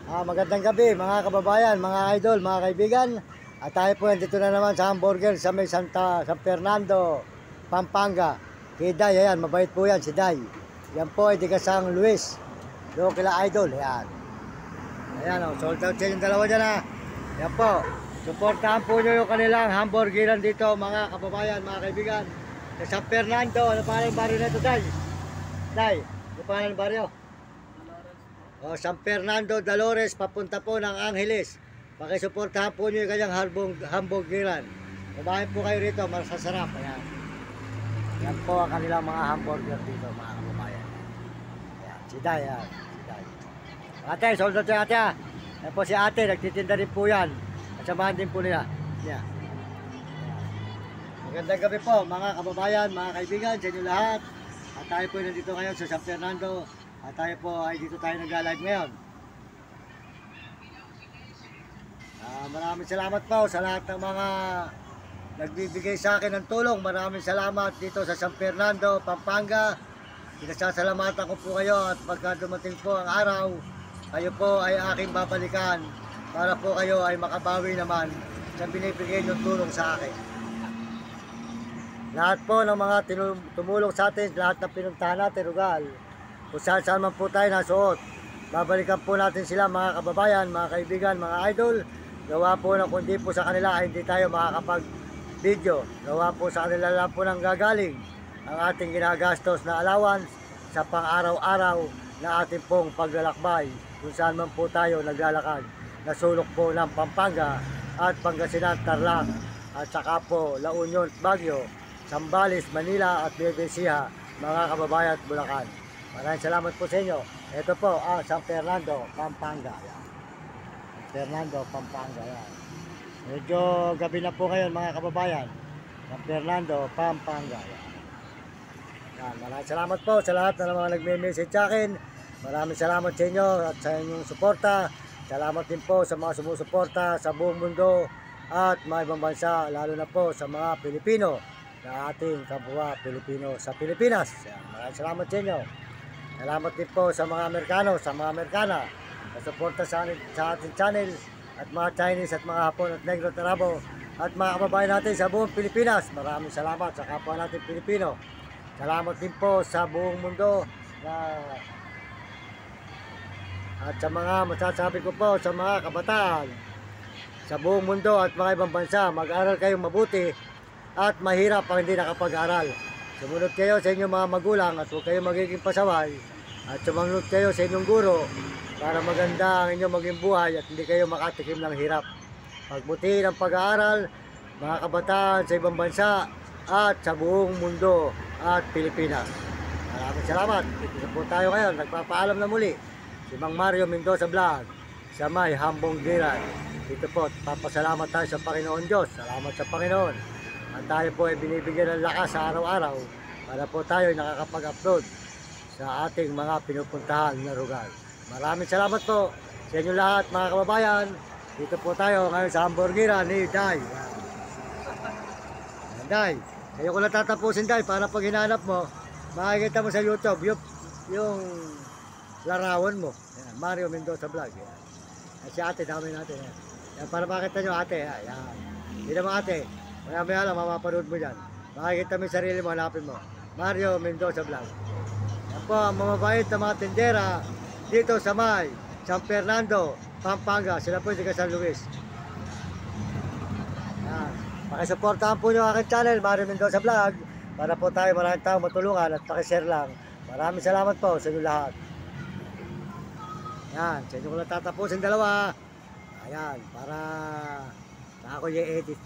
Magandang gabi mga kababayan, mga idol, mga kaibigan. At tayo po nandito na naman sa hamburger sa may San Fernando, Pampanga. Kay Day, ayan, mabait po yan si Day. Yan po ay di kasang Luis. Doon kila idol, ayan. Ayan o, sold out siya yung dalawa dyan ha. Yan po, supportahan po nyo yung kanilang hamburgeran dito mga kababayan, mga kaibigan. Sa San Fernando, ano pangalan ng baryo na ito Day? Day, ano pangalan ng baryo? San Fernando, Dolores, papunta po ng Angeles. Pakisuportahan po nyo yung kanyang hamburgeran. Kumain po kayo rito, masasarap. Ayan. Yan po ang kanilang mga hamburger dito, mga kababayan. Ayan, si Day, ayan. Si Day. Ate, sold out si ate ha. Yan po si ate, nagtitinda rin po yan. Kasamahan din po nila. Ayan. Magandang gabi po, mga kababayan, mga kaibigan, sa inyo lahat. At tayo po nandito ngayon sa San Fernando. At tayo po ay dito tayo nag-live ngayon. Maraming salamat po sa lahat ng mga nagbibigay sa akin ng tulong. Maraming salamat dito sa San Fernando, Pampanga. Pinasasalamatan ko po kayo at pagka dumating po ang araw, kayo po ay aking babalikan para po kayo ay makabawi naman sa binibigay ng tulong sa akin. Lahat po ng mga tumulong sa atin, lahat ng pinuntahan natin, Rugal, kung saan saan man po tayo nasuot, babalikan po natin sila mga kababayan, mga kaibigan, mga idol. Gawa po na kundi po sa kanila ay hindi tayo makakapag-video. Gawa po sa kanila lang po nang gagaling ang ating ginagastos na allowance sa pang-araw-araw na ating pong paglalakbay kung saan man po tayo naglalakad. Nasulok po ng Pampanga at Pangasinan, Tarlac at saka po La Union, Baguio, Zambales, Manila at Nueva Ecija, mga kababayan at Bulacan. Maraming salamat po sa inyo. Ito po ang San Fernando, Pampanga. Yan. San Fernando, Pampanga. Yan. Medyo gabi na po ngayon mga kababayan. San Fernando, Pampanga. Yan. Yan. Maraming salamat po sa lahat na mga nagme-message sa akin. Maraming salamat sa inyo at sa inyong suporta. Salamat din po sa mga sumusuporta sa buong mundo at mga ibang bansa, lalo na po sa mga Pilipino na ating kapwa Pilipino sa Pilipinas. Yan. Maraming salamat sa inyo. Salamat din po sa mga Amerikano, sa mga Amerikana na suporta sa ating channel at mga Chinese at mga Hapon at Negro at Arabo at mga kababayan natin sa buong Pilipinas. Maraming salamat sa kapwa natin Pilipino. Salamat din po sa buong mundo at sa mga masasabi ko po sa mga kabataan sa buong mundo at mga ibang bansa, mag-aral kayong mabuti at mahirap ang hindi nakapag-aral. Sumunod kayo sa inyong mga magulang at huwag kayong magiging pasaway at sumunod kayo sa inyong guro para maganda ang inyong maging buhay at hindi kayo makatikim ng hirap. Pagbutihin ang pag-aaral, mga kabataan sa ibang bansa at sa buong mundo at Pilipinas. Maraming salamat. Dito po tayo ngayon. Nagpapaalam na muli si Mang Mario Mendoza Vlog sa may hamburgeran. Dito po, papasalamat tayo sa Panginoon Diyos. Salamat sa Panginoon. At tayo po ay binibigyan ng lakas sa araw-araw para po tayo nakakapag-upload sa ating mga pinupuntahan na lugar. Maraming salamat po sa inyo lahat mga kababayan. Dito po tayo ngayon sa hamburgeran ni Day. Day, kayo ko lang tatapusin Day para pag hinanap mo, makikita mo sa YouTube yung larawan mo. Yan, Mario Mendoza Vlog. Yan. At si ate, dami natin. Yan. Yan, para makita nyo ate. Yan. Hindi naman ate. Maya lang, mapapanood mo dyan. Makikita mo yung sarili mo, hanapin mo. Mario Mendoza Vlog. Yan po ang mamabait na mga tindera dito sa may San Fernando, Pampanga. Sila po yung taga San Luis. Yan. Pakisuportahan po nyo ang aking channel, Mario Mendoza Vlog, para po tayo maraming tao matulungan at pakishare lang. Maraming salamat po sa inyo lahat. Yan. Sa inyo ko lang tatapusin dalawa. Ayan. Para ako yung edit.